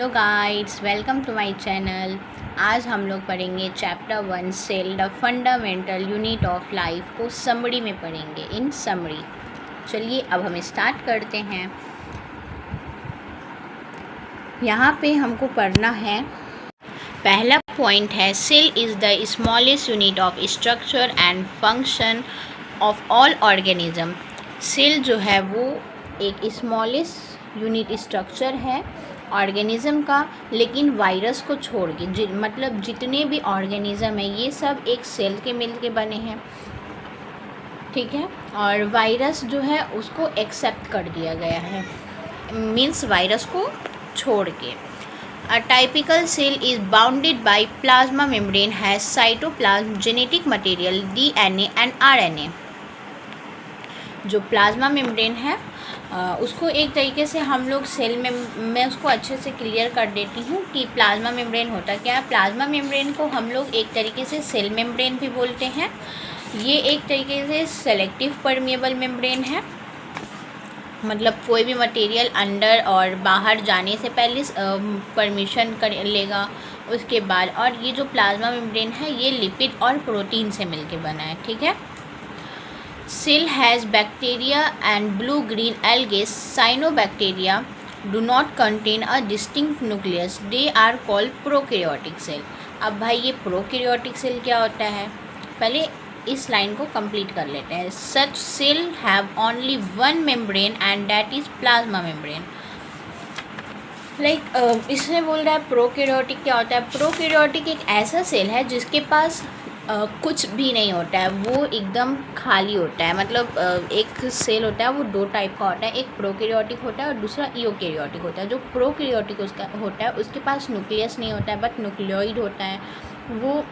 Hello guides, welcome to my channel. आज हम लोग पढ़ेंगे chapter 1 cell the fundamental unit of life को समरी में पढ़ेंगे इन समरी। चलिए अब हम स्टार्ट करते हैं। यहाँ पे हमको पढ़ना है, पहला पॉइंट है cell is the smallest unit of structure and function of all organism. Cell जो है वो एक स्मॉलेस्ट यूनिट स्ट्रक्चर है ऑर्गेनिज़म का, लेकिन वायरस को छोड़ के मतलब जितने भी ऑर्गेनिज़म है ये सब एक सेल के मिल के बने हैं, ठीक है। और वायरस जो है उसको एक्सेप्ट कर दिया गया है, मीन्स वायरस को छोड़ के। A typical cell is bounded by plasma membrane, has cytoplasm, genetic material, DNA and RNA। जो प्लाज्मा मेम्ब्रेन है उसको एक तरीके से हम लोग सेल में, मैं उसको अच्छे से क्लियर कर देती हूँ कि प्लाज्मा मेम्ब्रेन होता क्या है। प्लाज्मा मेम्ब्रेन को हम लोग एक तरीके से सेल मेम्ब्रेन भी बोलते हैं। ये एक तरीके से सेलेक्टिव परमिएबल मेम्ब्रेन है, मतलब कोई भी मटेरियल अंदर और बाहर जाने से पहले परमिशन कर लेगा उसके बाद। और ये जो प्लाज्मा मेम्ब्रेन है ये लिपिड और प्रोटीन से मिलके बना है, ठीक है। Cell has bacteria and blue green algae. Cyanobacteria do not contain a distinct nucleus, they are called prokaryotic cell. अब भाई ये प्रोकैरियोटिक सेल क्या होता है, पहले इस लाइन को कंप्लीट कर लेते हैं। Such cell have only one membrane and that is plasma membrane. इसमें बोल रहा है प्रोकैरियोटिक क्या होता है। प्रोकैरियोटिक एक ऐसा सेल है जिसके पास कुछ भी नहीं होता है, वो एकदम खाली होता है। मतलब एक सेल होता है वो दो टाइप का होता है, एक प्रोकैरियोटिक होता है और दूसरा यूकैरियोटिक होता है। जो प्रोकैरियोटिक उसका होता है उसके पास न्यूक्लियस नहीं होता है बट न्यूक्लियोइड होता है। वो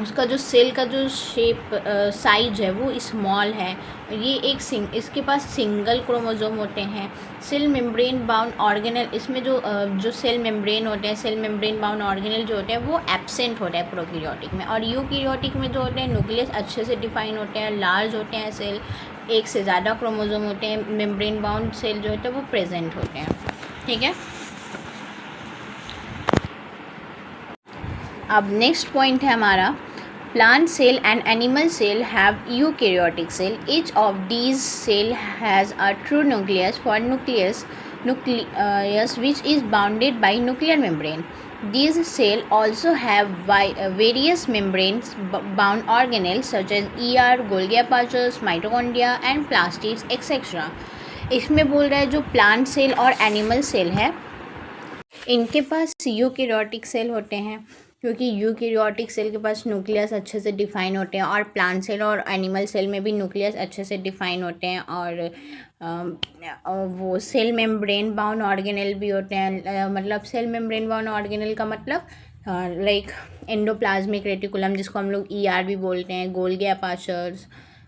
उसका जो सेल का जो शेप साइज है वो स्मॉल है। ये इसके पास सिंगल क्रोमोसोम होते हैं। सेल मेम्ब्रेन बाउंड ऑर्गेनल, इसमें जो सेल मेम्ब्रेन होते हैं, सेल मेम्ब्रेन बाउंड ऑर्गेनल जो होते हैं वो एब्सेंट होता है प्रोकैरियोटिक में। और यूकैरियोटिक में जो होते हैं न्यूक्लियस अच्छे से डिफाइन होते हैं, लार्ज होते हैं सेल, एक से ज़्यादा क्रोमोसोम होते हैं। मेम्ब्रेन बाउंड सेल जो होते हैं वो प्रेजेंट होते हैं, ठीक है। अब नेक्स्ट पॉइंट है हमारा, plant cell and animal cell have eukaryotic cell. Each of these cell has a true nucleus for nucleus which is bounded by nuclear membrane. These cell also have various membranes bound organelles such as ER, Golgi apertures, mitochondria and plastids etc. इसमें बोल रहा है जो plant cell और animal cell है इनके पास eukaryotic cell होते हैं, क्योंकि यूकैरियोटिक सेल के पास न्यूक्लियस अच्छे से डिफाइन होते हैं और प्लांट सेल और एनिमल सेल में भी न्यूक्लियस अच्छे से डिफाइन होते हैं। और वो सेल मेम्ब्रेन बाउंड ऑर्गेनेल भी होते हैं। मतलब सेल मेम्ब्रेन बाउंड ऑर्गेनेल का मतलब लाइक एंडोप्लाज्मिक रेटिकुलम, जिसको हम लोग ER भी बोलते हैं, Golgi apparatus,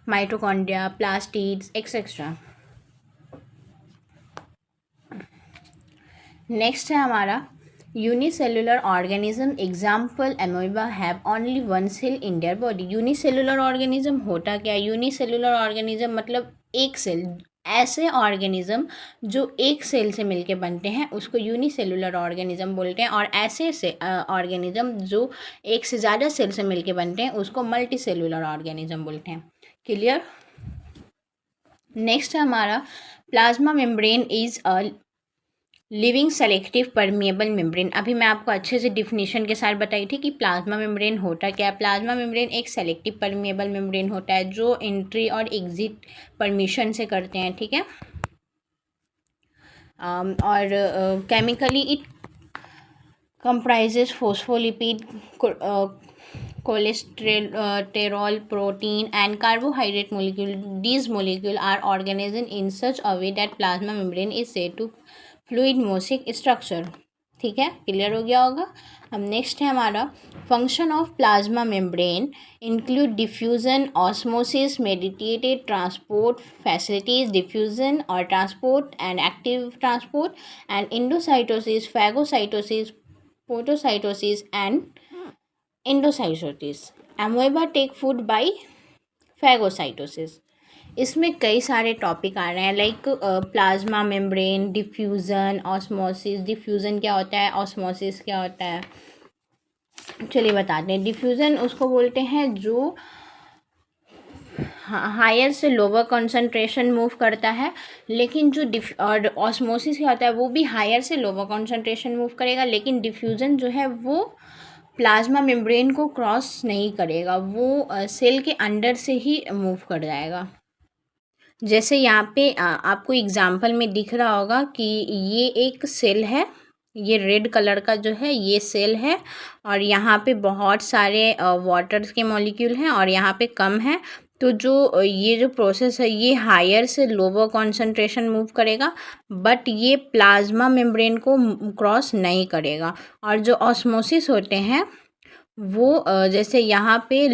mitochondria, plastids etcetera. Next है हमारा unicellular organism. Example amoeba have only one cell in their body. Unicellular organism होता क्या है। यूनिसेलुलर ऑर्गेनिज्म मतलब एक सेल, ऐसे ऑर्गेनिज्म जो एक सेल से मिलके बनते हैं उसको यूनिसेलुलर ऑर्गेनिज्म बोलते हैं। और ऐसे से ऑर्गेनिज्म जो एक से ज़्यादा सेल से मिलके बनते हैं उसको मल्टी सेलुलर ऑर्गेनिज्म बोलते हैं। क्लियर। नेक्स्ट है हमारा plasma membrane is a living selective permeable membrane. अभी मैं आपको अच्छे से डिफिनीशन के साथ बताई थी कि प्लाज्मा मेम्ब्रेन होता क्या है। प्लाज्मा मेम्ब्रेन एक सेलेक्टिव परमिएबल मेम्ब्रेन होता है जो एंट्री और एग्जिट परमिशन से करते हैं, ठीक है। और chemically it comprises phospholipid, cholesterol, protein and carbohydrate molecule. These molecules are organized in such a way that plasma membrane is said to fluid mosaic structure, ठीक है, क्लियर हो गया होगा। अब नेक्स्ट है हमारा function of plasma membrane include diffusion, osmosis, mediated transport facilities, diffusion और transport and active transport and endocytosis, phagocytosis, photocytosis and endocytosis. Amoeba take food by phagocytosis. इसमें कई सारे टॉपिक आ रहे हैं, like plasma membrane, diffusion, osmosis. Diffusion क्या होता है, osmosis क्या होता है, चलिए बताते हैं। डिफ्यूज़न उसको बोलते हैं जो हायर से लोअर कंसंट्रेशन मूव करता है, लेकिन जो और ऑस्मोसिस क्या होता है, वो भी हायर से लोअर कंसंट्रेशन मूव करेगा, लेकिन डिफ्यूज़न जो है वो प्लाज्मा मेम्ब्रेन को क्रॉस नहीं करेगा, वो सेल के अंदर से ही मूव कर जाएगा। जैसे यहाँ पे आपको एग्जाम्पल में दिख रहा होगा कि ये एक सेल है, ये रेड कलर का जो है ये सेल है, और यहाँ पे बहुत सारे वाटर के मॉलिक्यूल हैं और यहाँ पे कम है। तो जो ये जो प्रोसेस है ये हायर से लोअर कंसंट्रेशन मूव करेगा, बट ये प्लाज्मा मेम्ब्रेन को क्रॉस नहीं करेगा। और जो ऑस्मोसिस होते हैं वो जैसे यहाँ पे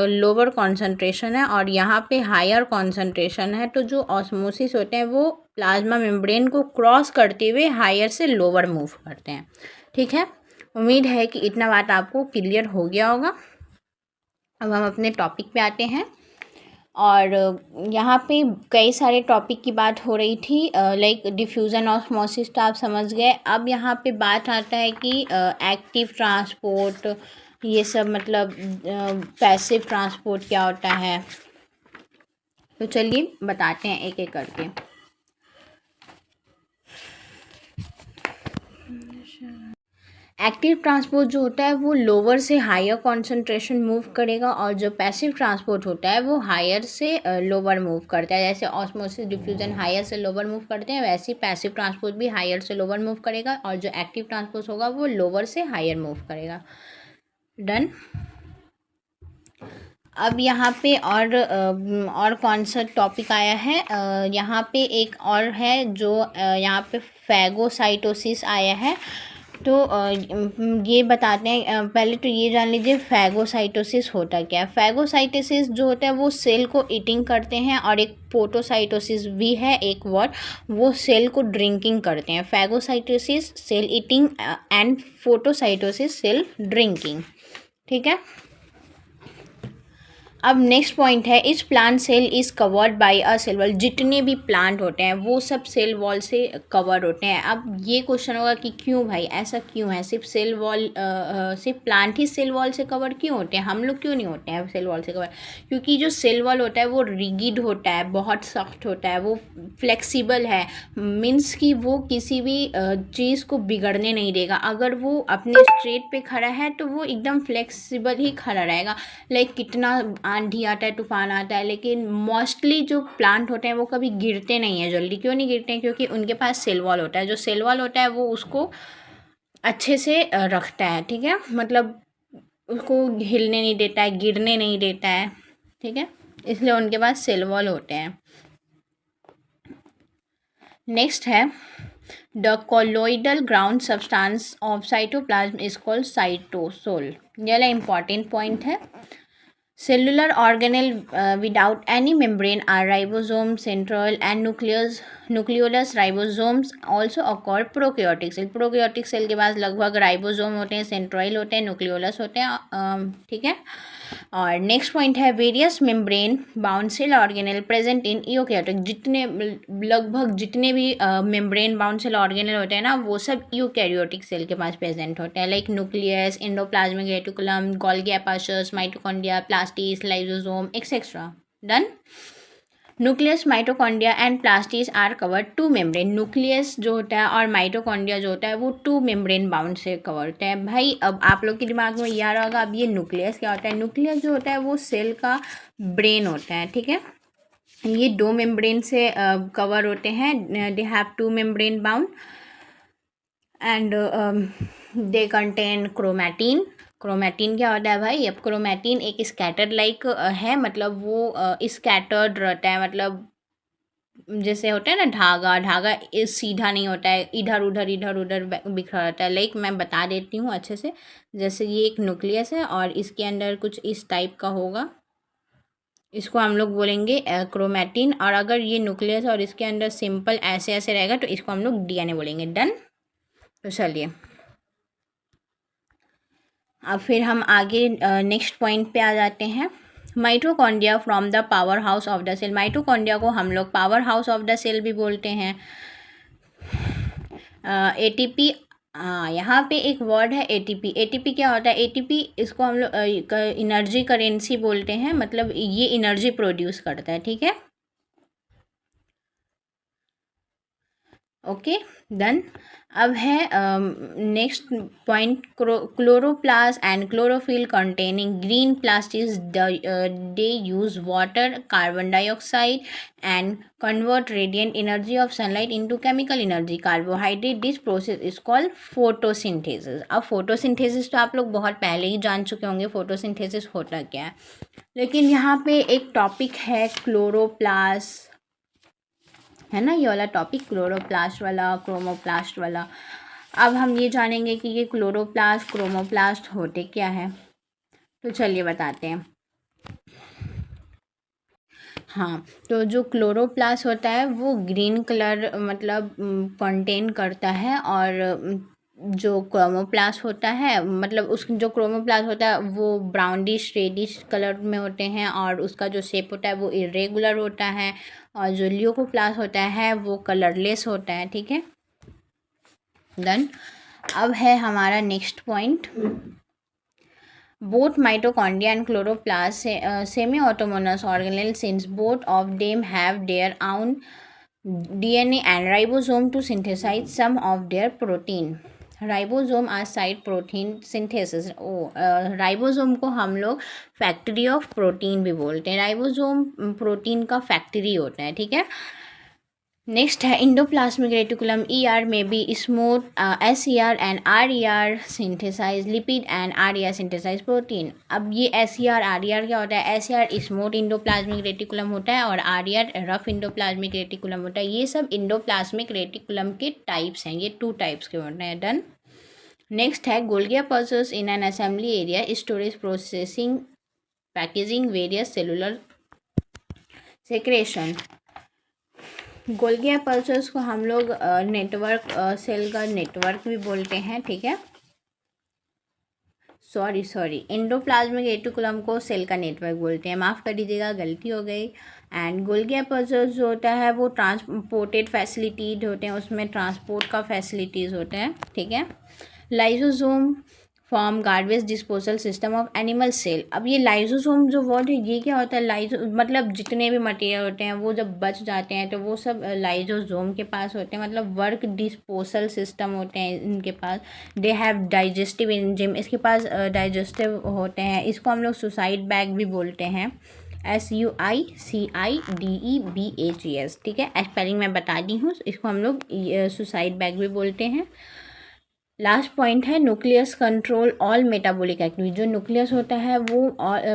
लोअर कंसंट्रेशन है और यहाँ पे हायर कंसंट्रेशन है, तो जो ऑस्मोसिस होते हैं वो प्लाज्मा मेम्ब्रेन को क्रॉस करते हुए हायर से लोअर मूव करते हैं। ठीक है, उम्मीद है कि इतना बात आपको क्लियर हो गया होगा। अब हम अपने टॉपिक पे आते हैं, और यहाँ पे कई सारे टॉपिक की बात हो रही थी, लाइक डिफ्यूज़न, ऑस्मोसिस तो आप समझ गए। अब यहाँ पे बात आता है कि एक्टिव ट्रांसपोर्ट, ये सब मतलब पैसिव ट्रांसपोर्ट क्या होता है। तो चलिए बताते हैं एक एक करके। एक्टिव ट्रांसपोर्ट जो होता है वो लोअर से हायर कंसंट्रेशन मूव करेगा, और जो पैसिव ट्रांसपोर्ट होता है वो हायर से लोअर मूव करता है। जैसे ऑस्मोसिस, डिफ्यूजन हायर से लोअर मूव करते हैं, वैसे ही पैसिव ट्रांसपोर्ट भी हायर से लोअर मूव करेगा, और जो एक्टिव ट्रांसपोर्ट होगा वो लोअर से हायर मूव करेगा। डन। अब यहाँ पे और कौन सा टॉपिक आया है, यहाँ पे एक और है जो यहाँ पे फैगोसाइटोसिस आया है। तो ये बताते हैं, पहले तो ये जान लीजिए फैगोसाइटोसिस होता क्या है। फैगोसाइटोसिस जो होता है वो सेल को ईटिंग करते हैं, और एक पोटोसाइटोसिस भी है एक वर्ड, वो सेल को ड्रिंकिंग करते हैं। Phagocytosis cell eating and photocytosis cell drinking. ठीक है। अब नेक्स्ट पॉइंट है, इस plant cell is covered by a cell wall. जितने भी प्लांट होते हैं वो सब सेल वॉल से कवर होते हैं। अब ये क्वेश्चन होगा कि क्यों भाई, ऐसा क्यों है, सिर्फ सेल वॉल सिर्फ प्लांट ही सेल वॉल से कवर क्यों होते हैं, हम लोग क्यों नहीं होते हैं सेल वॉल से कवर। क्योंकि जो सेल वॉल होता है वो रिगिड होता है, बहुत सख्त होता है, वो फ्लेक्सिबल है, मीन्स कि वो किसी भी चीज़ को बिगड़ने नहीं देगा। अगर वो अपने स्ट्रेट पे खड़ा है तो वो एकदम फ्लेक्सिबल ही खड़ा रहेगा। लाइक कितना आंधी आता है, तूफान आता है, लेकिन मोस्टली जो प्लांट होते हैं वो कभी गिरते नहीं हैं जल्दी। क्यों नहीं गिरते हैं, क्योंकि उनके पास सेल वॉल होता है। जो सेल वॉल होता है वो उसको अच्छे से रखता है। ठीक है, मतलब उसको हिलने नहीं देता है, गिरने नहीं देता है। ठीक है, इसलिए उनके पास सेल वॉल होते हैं। नेक्स्ट है, the colloidal ground substance of cytoplasm is called cytosol. ये वाला इंपॉर्टेंट पॉइंट है। Cellular organelle without any membrane are ribosome, central and nucleolus ribosomes also occur prokaryotic cell। prokaryotic cell के पास लगभग ribosome होते हैं, सेंट्रॉइल होते हैं, न्यूक्लियोलस होते हैं। ठीक है। और नेक्स्ट पॉइंट है, various membrane bound cell organelle present in eukaryotic. जितने लगभग जितने भी मेम्ब्रेन बाउंड सेल ऑर्गेनेल होते हैं ना, वो सब यूकैरियोटिक सेल के पास प्रेजेंट होते हैं, like nucleus, endoplasmic reticulum, Golgi apparatus, mitochondria, plastids, lysosome etcetera. Done. Nucleus, mitochondria and plastids are covered two membrane. Nucleus जो होता है और माइटोकॉन्ड्रिया जो होता है वो टू मेम्ब्रेन बाउंड से कवर होते हैं। भाई अब आप लोग के दिमाग में ये आ रहा होगा, अब ये न्यूक्लियस क्या होता है। न्यूक्लियस जो होता है वो सेल का ब्रेन होता है। ठीक है, ये दो मेम्ब्रेन से कवर होते हैं, they have to membrane bound and they contain chromatin. Chromatin क्या होता है भाई, अब क्रोमैटिन एक स्कैटर्ड लाइक है, मतलब वो स्कैटर्ड रहता है, मतलब जैसे होता है ना धागा, धागा इस सीधा नहीं होता है, इधर उधर बिखरा रहता है। लाइक मैं बता देती हूँ अच्छे से, जैसे ये एक न्यूक्लियस है और इसके अंदर कुछ इस टाइप का होगा, इसको हम लोग बोलेंगे क्रोमैटिन। और अगर ये न्यूक्लियस और इसके अंदर सिंपल ऐसे ऐसे रहेगा तो इसको हम लोग डीएनए बोलेंगे। डन। तो चलिए अब फिर हम आगे नेक्स्ट पॉइंट पे आ जाते हैं, mitochondria from the power house of the cell, mitochondria को हम लोग power house of the cell भी बोलते हैं। एटीपी, यहाँ पे एक वर्ड है एटीपी। एटीपी क्या होता है? एटीपी इसको हम लोग एनर्जी करेंसी बोलते हैं, मतलब ये एनर्जी प्रोड्यूस करता है, ठीक है। Okay done. अब है next point, chloroplast and chlorophyll containing green plastics, they use water, carbon dioxide and convert radiant energy of sunlight into chemical energy, carbohydrate. This process is called photosynthesis. अब photosynthesis तो आप लोग बहुत पहले ही जान चुके होंगे photosynthesis होता क्या है, लेकिन यहाँ पे एक टॉपिक है क्लोरोप्लास्ट, है ना, ये वाला टॉपिक क्लोरोप्लास्ट वाला, क्रोमोप्लास्ट वाला। अब हम ये जानेंगे कि ये क्लोरोप्लास्ट क्रोमोप्लास्ट होते क्या है, तो चलिए बताते हैं। हाँ, तो जो क्लोरोप्लास्ट होता है वो ग्रीन कलर मतलब कंटेन करता है, और जो क्रोमोप्लास्ट होता है मतलब उस जो क्रोमोप्लास्ट होता है वो ब्राउनिश रेडिश कलर में होते हैं, और उसका जो शेप होता है वो इरेगुलर होता है, और जो ल्यूकोप्लास्ट होता है वो कलरलेस होता है, ठीक है डन। अब है हमारा next point, both mitochondria and chloroplast semi-autonomous organelles, since both of them have their own DNA and ribosome to synthesize some of their protein. Ribosome are site protein synthesis. Ribosome को हम लोग factory of protein भी बोलते हैं, ribosome protein का factory होता है, ठीक है। नेक्स्ट है endoplasmic reticulum, ER may be smooth, SER and RER synthesize lipid and RER synthesize protein. अब ये SER RER क्या होता है? SER स्मूथ इंडोप्लाज्मिक रेटिकुलम होता है, और RER रफ इंडोप्लाज्मिक रेटिकुलम होता है। ये सब इंडोप्लाज्मिक रेटिकुलम के टाइप्स हैं, ये 2 टाइप्स के होते हैं, डन। नेक्स्ट है Golgi pulses in an assembly area, storage, processing, packaging, various cellular secretion. Golgi pulses को हम लोग नेटवर्क, सेल का नेटवर्क भी बोलते हैं, ठीक है। सॉरी एंडोप्लाज्मिक रेटिकुलम को सेल का नेटवर्क बोलते हैं, माफ़ कर दीजिएगा, गलती हो गई। एंड गोल्गी पल्सेस जो होता है वो ट्रांसपोर्टेड फैसिलिटीज होते हैं, उसमें ट्रांसपोर्ट का फैसिलिटीज़ होते हैं, ठीक है। Lysosome form garbage disposal system of animal cell. अब ये लाइसोसोम जो वर्ड है ये क्या होता है? लाइसो मतलब जितने भी मटेरियल होते हैं वो जब बच जाते हैं तो वो सब लाइसोसोम के पास होते हैं, मतलब वर्क डिस्पोजल सिस्टम होते हैं इनके पास। दे हैव डाइजेस्टिव एंजाइम, इसके पास डाइजेस्टिव होते हैं, इसको हम लोग सुसाइड बैग भी बोलते हैं, SUICIDEBAGS, ठीक है। स्पेलिंग मैं बता दी हूँ, इसको हम लोग सुसाइड बैग भी बोलते हैं। लास्ट पॉइंट है nucleus control all metabolic activity. जो न्यूक्लियस होता है वो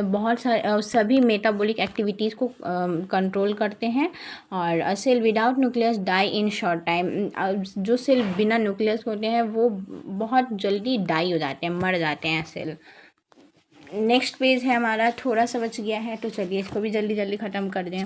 बहुत सारे सभी मेटाबॉलिक एक्टिविटीज़ को कंट्रोल करते हैं, और cell without nucleus die in short time. जो सेल बिना न्यूक्लियस होते हैं वो बहुत जल्दी डाई हो जाते हैं, मर जाते हैं सेल। नेक्स्ट पेज है हमारा, थोड़ा सा बच गया है तो चलिए इसको भी जल्दी जल्दी ख़त्म कर दें।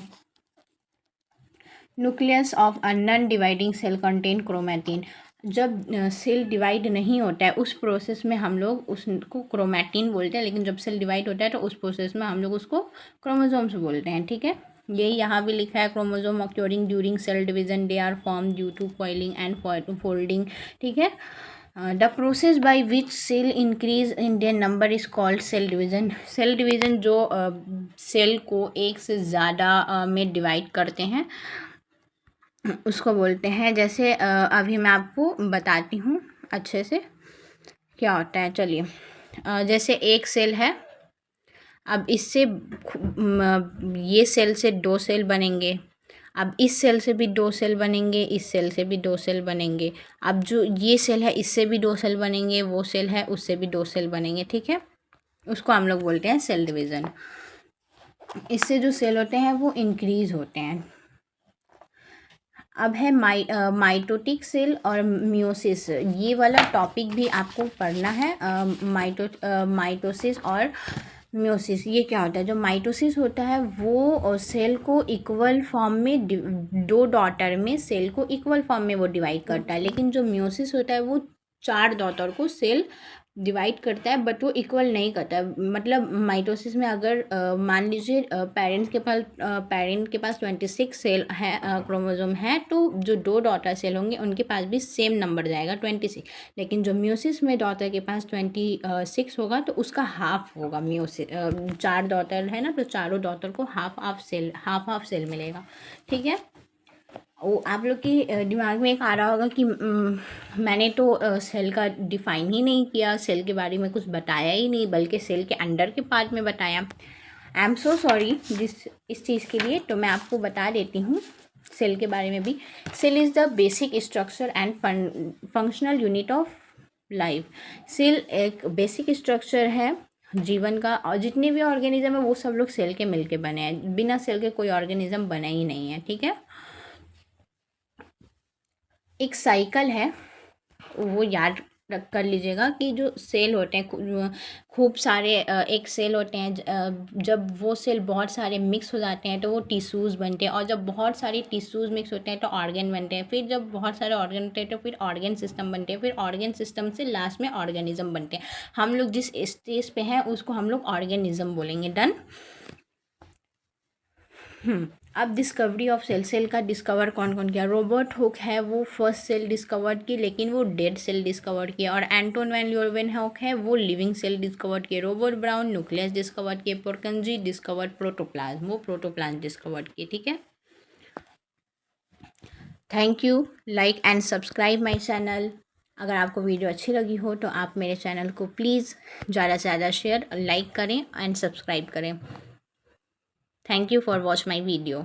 Nucleus of a non dividing cell contain chromatin. जब सेल डिवाइड नहीं होता है उस प्रोसेस में हम लोग उसको क्रोमैटिन बोलते हैं, लेकिन जब सेल डिवाइड होता है तो उस प्रोसेस में हम लोग उसको क्रोमोसोम्स बोलते हैं, ठीक है। यही यहाँ भी लिखा है, chromosome occurring during cell division, they are form due to coiling and folding, ठीक है। The process by which cell increase in their number is called cell division. Cell division जो सेल को एक से ज़्यादा में डिवाइड करते हैं उसको बोलते हैं। जैसे अभी मैं आपको बताती हूँ अच्छे से क्या होता है, चलिए। जैसे एक सेल है, अब इससे ये सेल से 2 सेल बनेंगे, अब इस सेल से भी 2 सेल बनेंगे, इस सेल से भी 2 सेल बनेंगे। अब जो ये सेल है इससे भी 2 सेल बनेंगे, वो सेल है उससे भी 2 सेल बनेंगे, ठीक है। उसको हम लोग बोलते हैं सेल डिवीज़न। इससे जो सेल होते हैं वो इंक्रीज होते हैं। अब है माइटोटिक सेल और मियोसिस, ये वाला टॉपिक भी आपको पढ़ना है। माइटोसिस और मियोसिस, ये क्या होता है? जो माइटोसिस होता है वो सेल को इक्वल फॉर्म में 2 डॉटर में सेल को इक्वल फॉर्म में वो डिवाइड करता है, लेकिन जो मियोसिस होता है वो 4 डॉटर को सेल डिवाइड करता है, बट वो इक्वल नहीं करता है। मतलब माइटोसिस में अगर मान लीजिए पेरेंट के पास 26 सेल है, क्रोमोसोम है, तो जो 2 डॉटर सेल होंगे उनके पास भी सेम नंबर जाएगा 26। लेकिन जो म्यूसिस में डॉटर के पास 26 होगा तो उसका हाफ होगा। म्यूसिस 4 डॉटर है ना, तो चारों डॉटर को हाफ सेल मिलेगा। ठीक है, वो आप लोग की दिमाग में एक आ रहा होगा कि मैंने तो सेल का डिफाइन ही नहीं किया, सेल के बारे में कुछ बताया ही नहीं, बल्कि सेल के अंदर के पार्ट में बताया। आई एम सो सॉरी इस चीज़ के लिए। तो मैं आपको बता देती हूँ सेल के बारे में भी। Cell is the basic structure and functional unit of life. Cell एक बेसिक स्ट्रक्चर है जीवन का, और जितने भी ऑर्गेनिज्म है वो सब लोग सेल के मिलके बने हैं। बिना सेल के कोई ऑर्गेनिज्म बना ही नहीं है। ठीक है, एक साइकिल है, वो याद कर लीजिएगा कि जो सेल होते हैं खूब सारे एक सेल होते हैं, जब वो सेल बहुत सारे मिक्स हो जाते हैं तो वो टिश्यूज़ बनते हैं, और जब बहुत सारे टिश्यूज़ मिक्स होते हैं तो ऑर्गन बनते हैं, फिर जब बहुत सारे ऑर्गन होते हैं तो फिर ऑर्गन सिस्टम बनते हैं, फिर ऑर्गन सिस्टम से लास्ट में ऑर्गेनिज्म बनते हैं। हम लोग जिस स्टेज पे हैं उसको हम लोग ऑर्गेनिज्म बोलेंगे। डन। अब डिस्कवरी ऑफ सेल का डिस्कवर कौन कौन किया? रॉबर्ट हुक है, वो फर्स्ट सेल डिस्कवर की, लेकिन वो डेड सेल डिस्कवर किया। और एंटोन वैन ल्यूवेनहॉक है, वो लिविंग सेल डिस्कवर किए। रॉबर्ट ब्राउन न्यूक्लियस डिस्कवर किए। पुरकंजी डिस्कवर प्रोटोप्लाज्म, वो प्रोटोप्लाज्म डिस्कवर किए। ठीक है, thank you. Like and subscribe my channel. अगर आपको वीडियो अच्छी लगी हो तो आप मेरे चैनल को प्लीज़ ज़्यादा से ज़्यादा शेयर, लाइक करें एंड सब्सक्राइब करें। Thank you for watch my video.